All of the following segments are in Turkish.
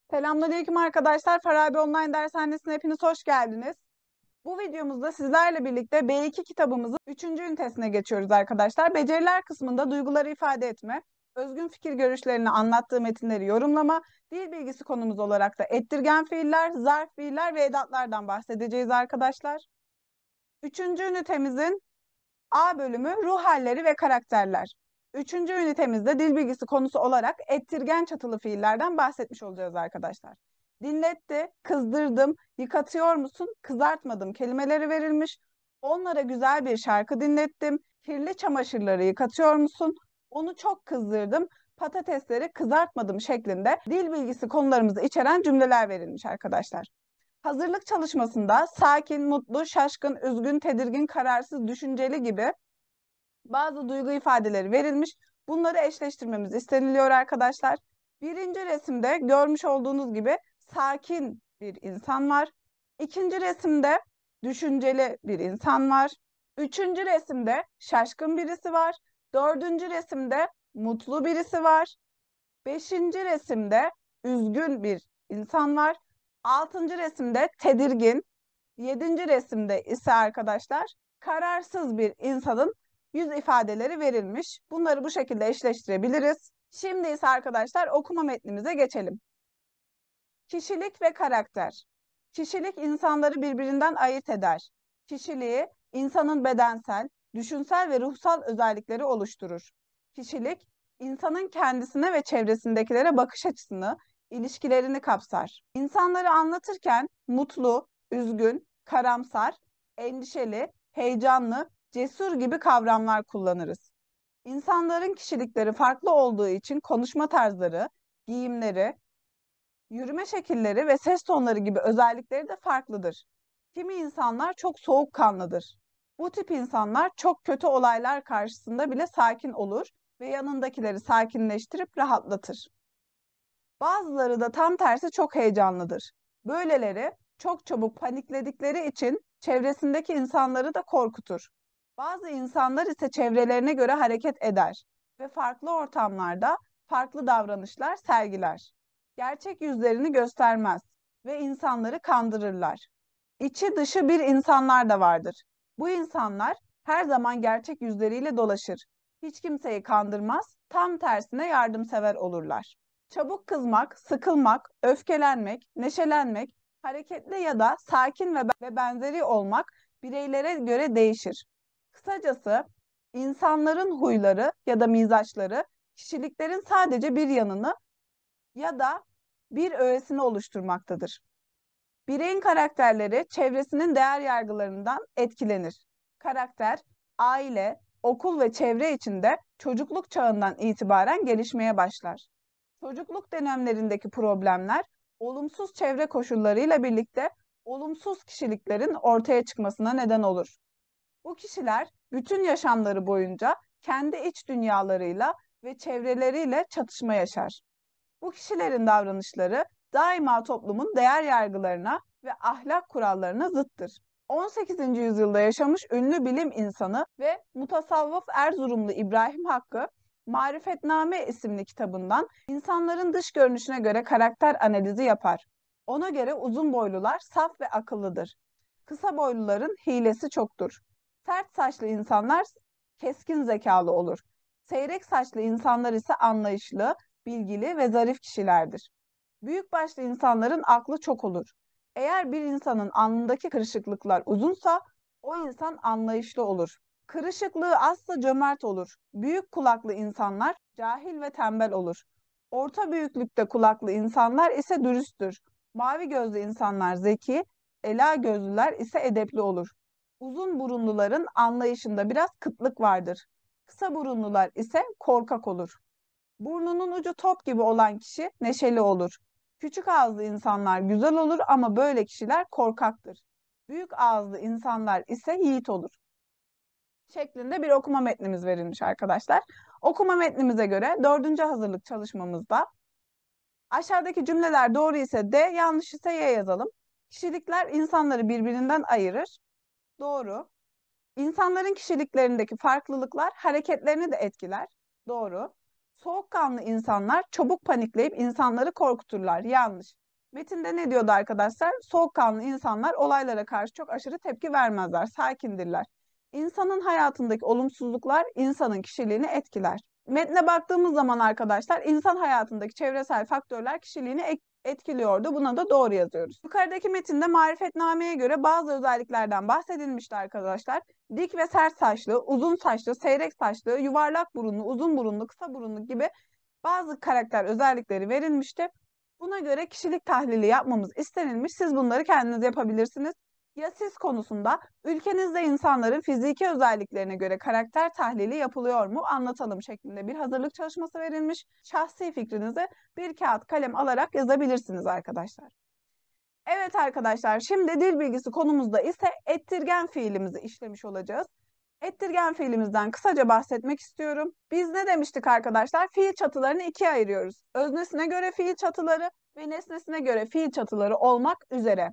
Selamünaleyküm arkadaşlar. Farabi Online Dershanesi'ne hepiniz hoş geldiniz. Bu videomuzda sizlerle birlikte B2 kitabımızın 3. ünitesine geçiyoruz arkadaşlar. Beceriler kısmında duyguları ifade etme, özgün fikir görüşlerini anlattığı metinleri yorumlama, dil bilgisi konumuz olarak da ettirgen fiiller, zarf fiiller ve edatlardan bahsedeceğiz arkadaşlar. 3. ünitemizin A bölümü ruh halleri ve karakterler. 3. ünitemizde dil bilgisi konusu olarak ettirgen çatılı fiillerden bahsetmiş olacağız arkadaşlar. Dinletti, kızdırdım, yıkatıyor musun, kızartmadım kelimeleri verilmiş. Onlara güzel bir şarkı dinlettim, kirli çamaşırları yıkatıyor musun, onu çok kızdırdım, patatesleri kızartmadım şeklinde dil bilgisi konularımızı içeren cümleler verilmiş arkadaşlar. Hazırlık çalışmasında sakin, mutlu, şaşkın, üzgün, tedirgin, kararsız, düşünceli gibi bazı duygu ifadeleri verilmiş. Bunları eşleştirmemiz isteniliyor arkadaşlar. Birinci resimde görmüş olduğunuz gibi sakin bir insan var. İkinci resimde düşünceli bir insan var. Üçüncü resimde şaşkın birisi var. Dördüncü resimde mutlu birisi var. Beşinci resimde üzgün bir insan var. Altıncı resimde tedirgin. Yedinci resimde ise arkadaşlar kararsız bir insanın yüz ifadeleri verilmiş. Bunları bu şekilde eşleştirebiliriz. Şimdi ise arkadaşlar okuma metnimize geçelim. Kişilik ve karakter. Kişilik insanları birbirinden ayırt eder. Kişiliği insanın bedensel, düşünsel ve ruhsal özellikleri oluşturur. Kişilik insanın kendisine ve çevresindekilere bakış açısını, ilişkilerini kapsar. İnsanları anlatırken mutlu, üzgün, karamsar, endişeli, heyecanlı, cesur gibi kavramlar kullanırız. İnsanların kişilikleri farklı olduğu için konuşma tarzları, giyimleri, yürüme şekilleri ve ses tonları gibi özellikleri de farklıdır. Kimi insanlar çok soğukkanlıdır. Bu tip insanlar çok kötü olaylar karşısında bile sakin olur ve yanındakileri sakinleştirip rahatlatır. Bazıları da tam tersi çok heyecanlıdır. Böyleleri çok çabuk panikledikleri için çevresindeki insanları da korkutur. Bazı insanlar ise çevrelerine göre hareket eder ve farklı ortamlarda farklı davranışlar sergiler. Gerçek yüzlerini göstermez ve insanları kandırırlar. İçi dışı bir insanlar da vardır. Bu insanlar her zaman gerçek yüzleriyle dolaşır. Hiç kimseyi kandırmaz, tam tersine yardımsever olurlar. Çabuk kızmak, sıkılmak, öfkelenmek, neşelenmek, hareketli ya da sakin ve benzeri olmak bireylere göre değişir. Kısacası insanların huyları ya da mizaçları kişiliklerin sadece bir yanını ya da bir öğesini oluşturmaktadır. Bireyin karakterleri çevresinin değer yargılarından etkilenir. Karakter, aile, okul ve çevre içinde çocukluk çağından itibaren gelişmeye başlar. Çocukluk dönemlerindeki problemler, olumsuz çevre koşullarıyla birlikte olumsuz kişiliklerin ortaya çıkmasına neden olur. Bu kişiler bütün yaşamları boyunca kendi iç dünyalarıyla ve çevreleriyle çatışma yaşar. Bu kişilerin davranışları daima toplumun değer yargılarına ve ahlak kurallarına zıttır. 18. yüzyılda yaşamış ünlü bilim insanı ve mutasavvıf Erzurumlu İbrahim Hakkı, Marifetname isimli kitabından insanların dış görünüşüne göre karakter analizi yapar. Ona göre uzun boylular saf ve akıllıdır. Kısa boyluların hilesi çoktur. Sert saçlı insanlar keskin zekalı olur. Seyrek saçlı insanlar ise anlayışlı, bilgili ve zarif kişilerdir. Büyük başlı insanların aklı çok olur. Eğer bir insanın alnındaki kırışıklıklar uzunsa o insan anlayışlı olur. Kırışıklığı azsa cömert olur. Büyük kulaklı insanlar cahil ve tembel olur. Orta büyüklükte kulaklı insanlar ise dürüsttür. Mavi gözlü insanlar zeki, ela gözlüler ise edepli olur. Uzun burunluların anlayışında biraz kıtlık vardır. Kısa burunlular ise korkak olur. Burnunun ucu top gibi olan kişi neşeli olur. Küçük ağızlı insanlar güzel olur ama böyle kişiler korkaktır. Büyük ağızlı insanlar ise yiğit olur. Şeklinde bir okuma metnimiz verilmiş arkadaşlar. Okuma metnimize göre 4. hazırlık çalışmamızda aşağıdaki cümleler doğru ise D, yanlış ise Y yazalım. Kişilikler insanları birbirinden ayırır. Doğru. İnsanların kişiliklerindeki farklılıklar hareketlerini de etkiler. Doğru. Soğukkanlı insanlar çabuk panikleyip insanları korkuturlar. Yanlış. Metinde ne diyordu arkadaşlar? Soğukkanlı insanlar olaylara karşı çok aşırı tepki vermezler, sakindirler. İnsanın hayatındaki olumsuzluklar insanın kişiliğini etkiler. Metne baktığımız zaman arkadaşlar insan hayatındaki çevresel faktörler kişiliğini etkiliyordu. Buna da doğru yazıyoruz. Yukarıdaki metinde marifetnameye göre bazı özelliklerden bahsedilmişti arkadaşlar. Dik ve sert saçlı, uzun saçlı, seyrek saçlı, yuvarlak burunlu, uzun burunlu, kısa burunlu gibi bazı karakter özellikleri verilmişti. Buna göre kişilik tahlili yapmamız istenilmiş. Siz bunları kendiniz yapabilirsiniz. Ya siz konusunda ülkenizde insanların fiziki özelliklerine göre karakter tahlili yapılıyor mu anlatalım şeklinde bir hazırlık çalışması verilmiş. Şahsi fikrinizi bir kağıt kalem alarak yazabilirsiniz arkadaşlar. Evet arkadaşlar, şimdi dil bilgisi konumuzda ise ettirgen fiilimizi işlemiş olacağız. Ettirgen fiilimizden kısaca bahsetmek istiyorum. Biz ne demiştik arkadaşlar? Fiil çatılarını ikiye ayırıyoruz. Öznesine göre fiil çatıları ve nesnesine göre fiil çatıları olmak üzere.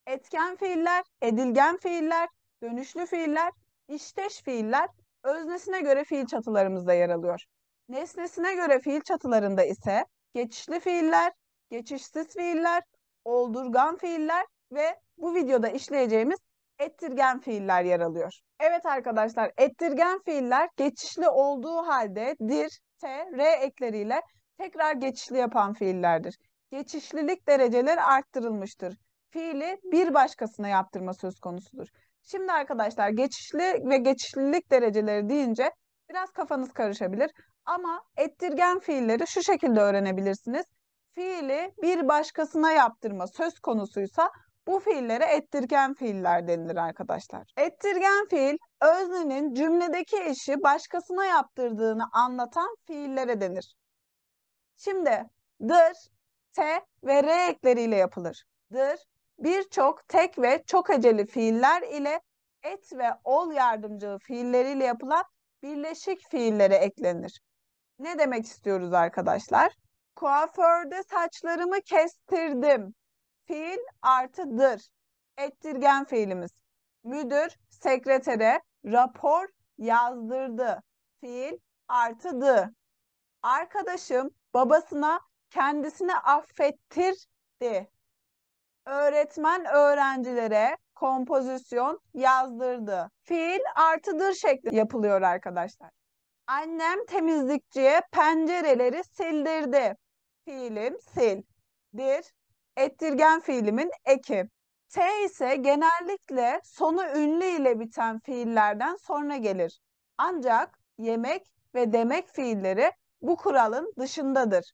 Etken fiiller, edilgen fiiller, dönüşlü fiiller, işteş fiiller öznesine göre fiil çatılarımızda yer alıyor. Nesnesine göre fiil çatılarında ise geçişli fiiller, geçişsiz fiiller, oldurgan fiiller ve bu videoda işleyeceğimiz ettirgen fiiller yer alıyor. Evet arkadaşlar, ettirgen fiiller geçişli olduğu halde dir, t, r ekleriyle tekrar geçişli yapan fiillerdir. Geçişlilik dereceleri arttırılmıştır. Fiili bir başkasına yaptırma söz konusudur. Şimdi arkadaşlar geçişli ve geçişlilik dereceleri deyince biraz kafanız karışabilir. Ama ettirgen fiilleri şu şekilde öğrenebilirsiniz. Fiili bir başkasına yaptırma söz konusuysa bu fiillere ettirgen fiiller denilir arkadaşlar. Ettirgen fiil, öznenin cümledeki işi başkasına yaptırdığını anlatan fiillere denir. Şimdi dır, te ve re ekleriyle yapılır. Dır, birçok tek ve çok heceli fiiller ile et ve ol yardımcılı fiilleriyle yapılan birleşik fiillere eklenir. Ne demek istiyoruz arkadaşlar? Kuaförde saçlarımı kestirdim. Fiil artıdır. Ettirgen fiilimiz. Müdür sekretere rapor yazdırdı. Fiil artıdı. Arkadaşım babasına kendisini affettirdi. Öğretmen öğrencilere kompozisyon yazdırdı. Fiil artıdır şeklinde yapılıyor arkadaşlar. Annem temizlikçiye pencereleri sildirdi. Fiilim sil. Dir, ettirgen fiilimin eki. T ise genellikle sonu ünlü ile biten fiillerden sonra gelir. Ancak yemek ve demek fiilleri bu kuralın dışındadır.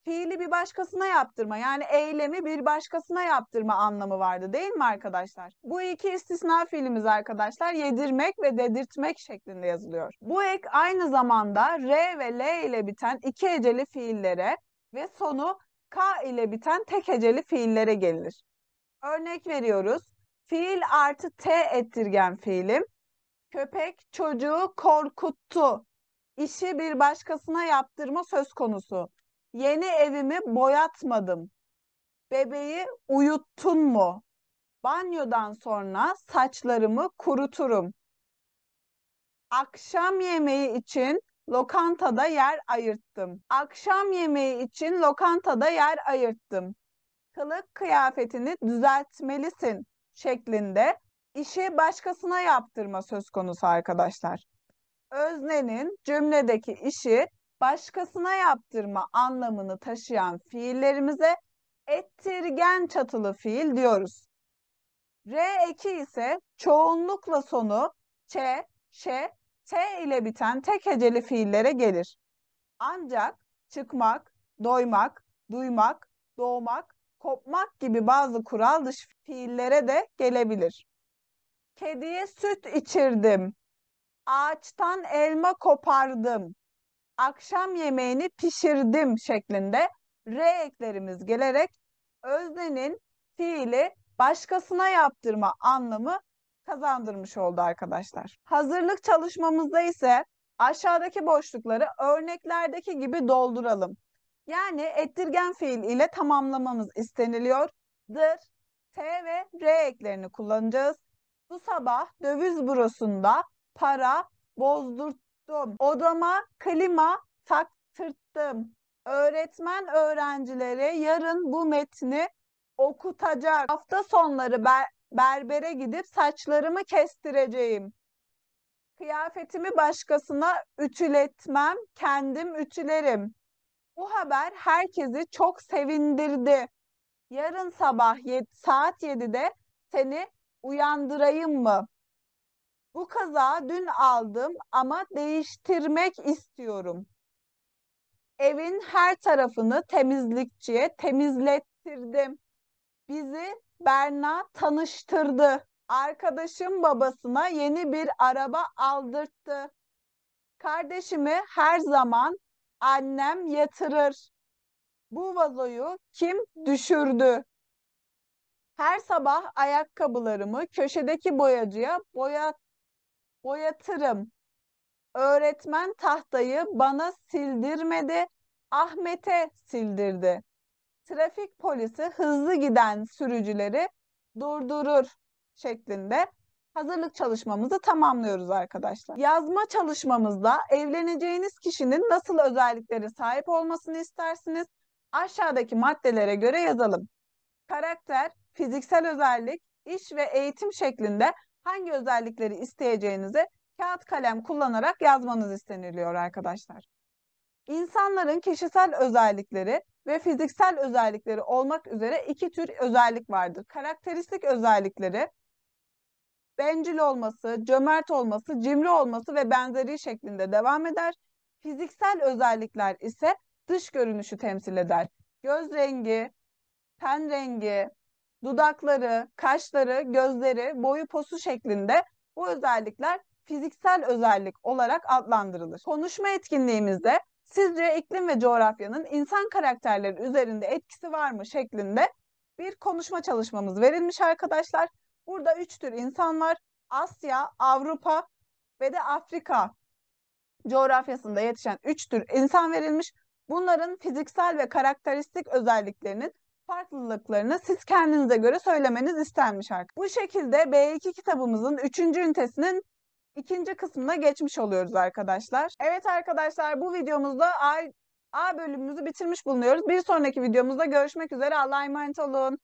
Fiili bir başkasına yaptırma, yani eylemi bir başkasına yaptırma anlamı vardı değil mi arkadaşlar? Bu iki istisna fiilimiz arkadaşlar yedirmek ve dedirtmek şeklinde yazılıyor. Bu ek aynı zamanda R ve L ile biten iki heceli fiillere ve sonu K ile biten tek heceli fiillere gelir. Örnek veriyoruz. Fiil artı T ettirgen fiilim. Köpek çocuğu korkuttu. İşi bir başkasına yaptırma söz konusu. Yeni evimi boyatmadım. Bebeği uyuttun mu? Banyodan sonra saçlarımı kuruturum. Akşam yemeği için lokantada yer ayırttım. Akşam yemeği için lokantada yer ayırttım. Kılık kıyafetini düzeltmelisin şeklinde işi başkasına yaptırma söz konusu arkadaşlar. Öznenin cümledeki işi başkasına yaptırma anlamını taşıyan fiillerimize ettirgen çatılı fiil diyoruz. R eki ise çoğunlukla sonu ç, ş, t ile biten tek heceli fiillere gelir. Ancak çıkmak, doymak, duymak, doğmak, kopmak gibi bazı kural dışı fiillere de gelebilir. Kediye süt içirdim. Ağaçtan elma kopardım. Akşam yemeğini pişirdim şeklinde R eklerimiz gelerek öznenin fiili başkasına yaptırma anlamı kazandırmış oldu arkadaşlar. Hazırlık çalışmamızda ise aşağıdaki boşlukları örneklerdeki gibi dolduralım. Yani ettirgen fiil ile tamamlamamız isteniliyor. Dır, T ve R eklerini kullanacağız. Bu sabah döviz bürosunda para bozdurttum. Odama klima taktırttım. Öğretmen öğrencilere yarın bu metni okutacak. Hafta sonları berbere gidip saçlarımı kestireceğim. Kıyafetimi başkasına ütületmem, kendim ütülerim. Bu haber herkesi çok sevindirdi. Yarın sabah saat 7'de seni uyandırayım mı? Bu kazağı dün aldım ama değiştirmek istiyorum. Evin her tarafını temizlikçiye temizlettirdim. Bizi Berna tanıştırdı. Arkadaşım babasına yeni bir araba aldırttı. Kardeşimi her zaman annem yatırır. Bu vazoyu kim düşürdü? Her sabah ayakkabılarımı köşedeki boyacıya boyatırım. Öğretmen tahtayı bana sildirmedi, Ahmet'e sildirdi. Trafik polisi hızlı giden sürücüleri durdurur şeklinde hazırlık çalışmamızı tamamlıyoruz arkadaşlar. Yazma çalışmamızda evleneceğiniz kişinin nasıl özelliklere sahip olmasını istersiniz? Aşağıdaki maddelere göre yazalım. Karakter, fiziksel özellik, iş ve eğitim şeklinde hangi özellikleri isteyeceğinizi kağıt kalem kullanarak yazmanız isteniliyor arkadaşlar. İnsanların kişisel özellikleri ve fiziksel özellikleri olmak üzere iki tür özellik vardır. Karakteristik özellikleri bencil olması, cömert olması, cimri olması ve benzeri şeklinde devam eder. Fiziksel özellikler ise dış görünüşü temsil eder. Göz rengi, ten rengi, dudakları, kaşları, gözleri, boyu posu şeklinde bu özellikler fiziksel özellik olarak adlandırılır. Konuşma etkinliğimizde sizce iklim ve coğrafyanın insan karakterleri üzerinde etkisi var mı şeklinde bir konuşma çalışmamız verilmiş arkadaşlar. Burada üç tür insan var. Asya, Avrupa ve de Afrika coğrafyasında yetişen üç tür insan verilmiş. Bunların fiziksel ve karakteristik özelliklerinin farklılıklarını siz kendinize göre söylemeniz istenmiş arkadaşlar. Bu şekilde B2 kitabımızın 3. ünitesinin ikinci kısmına geçmiş oluyoruz arkadaşlar. Evet arkadaşlar, bu videomuzda A bölümümüzü bitirmiş bulunuyoruz. Bir sonraki videomuzda görüşmek üzere. Allah'a emanet olun.